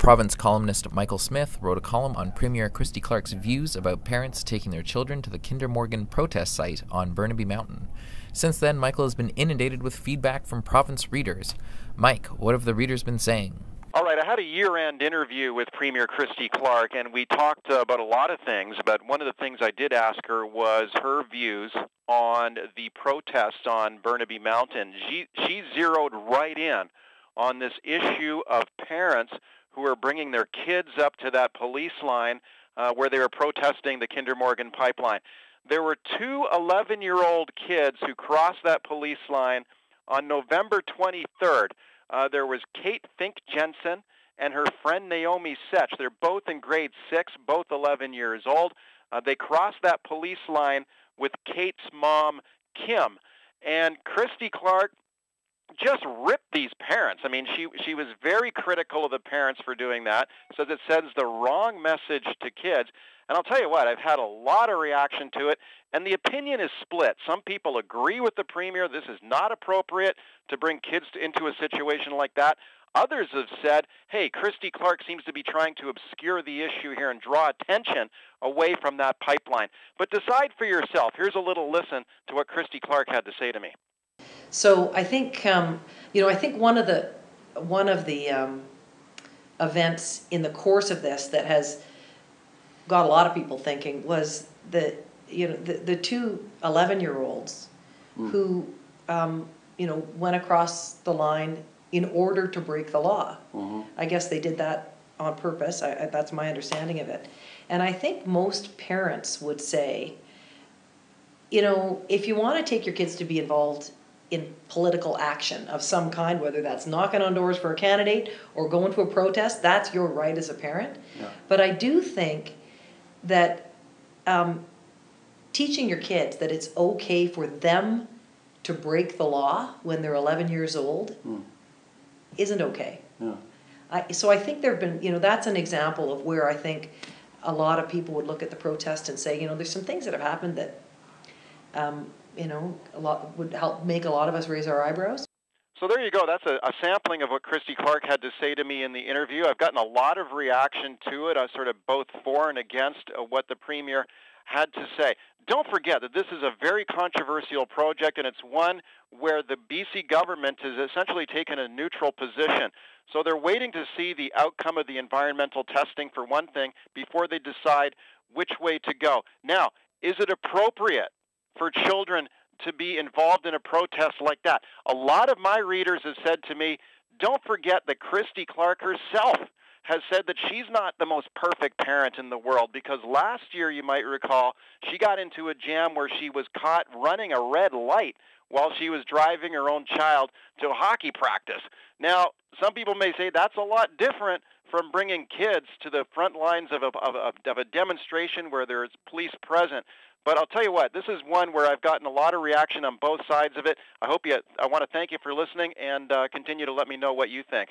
Province columnist Michael Smith wrote a column on Premier Christy Clark's views about parents taking their children to the Kinder Morgan protest site on Burnaby Mountain. Since then, Michael has been inundated with feedback from Province readers. Mike, what have the readers been saying? All right, I had a year-end interview with Premier Christy Clark, and we talked about a lot of things, but one of the things I did ask her was her views on the protests on Burnaby Mountain. She zeroed right in on this issue of parents who are bringing their kids up to that police line where they were protesting the Kinder Morgan pipeline. There were two 11-year-old kids who crossed that police line on November 23rd. There was Kate Fink Jensen and her friend Naomi Setch. They're both in grade 6, both 11 years old. They crossed that police line with Kate's mom, Kim. And Christy Clark just ripped these parents. I mean, she was very critical of the parents for doing that, says it sends the wrong message to kids. And I'll tell you what, I've had a lot of reaction to it, and the opinion is split. Some people agree with the Premier. This is not appropriate to bring kids into a situation like that. Others have said, hey, Christy Clark seems to be trying to obscure the issue here and draw attention away from that pipeline. But decide for yourself. Here's a little listen to what Christy Clark had to say to me. So I think, I think one of the events in the course of this that has got a lot of people thinking was the two 11-year-olds who, went across the line in order to break the law. I guess they did that on purpose. That's my understanding of it. And I think most parents would say, if you want to take your kids to be involved in political action of some kind, whether that's knocking on doors for a candidate or going to a protest, that's your right as a parent. Yeah. But I do think that teaching your kids that it's okay for them to break the law when they're 11 years old isn't okay. Yeah. So I think there have been, that's an example of where I think a lot of people would look at the protest and say, there's some things that have happened that a lot would help make a lot of us raise our eyebrows. So there you go. That's a sampling of what Christy Clark had to say to me in the interview. I've gotten a lot of reaction to it. I sort of both for and against what the Premier had to say. Don't forget that this is a very controversial project, and it's one where the BC government has essentially taken a neutral position. So they're waiting to see the outcome of the environmental testing, for one thing, before they decide which way to go. Now, is it appropriate for children to be involved in a protest like that? A lot of my readers have said to me, don't forget that Christy Clark herself has said that she's not the most perfect parent in the world, because last year, you might recall, she got into a jam where she was caught running a red light while she was driving her own child to a hockey practice. Now, some people may say that's a lot different from bringing kids to the front lines of a demonstration where there's police present. But I'll tell you what, this is one where I've gotten a lot of reaction on both sides of it. I want to thank you for listening and continue to let me know what you think.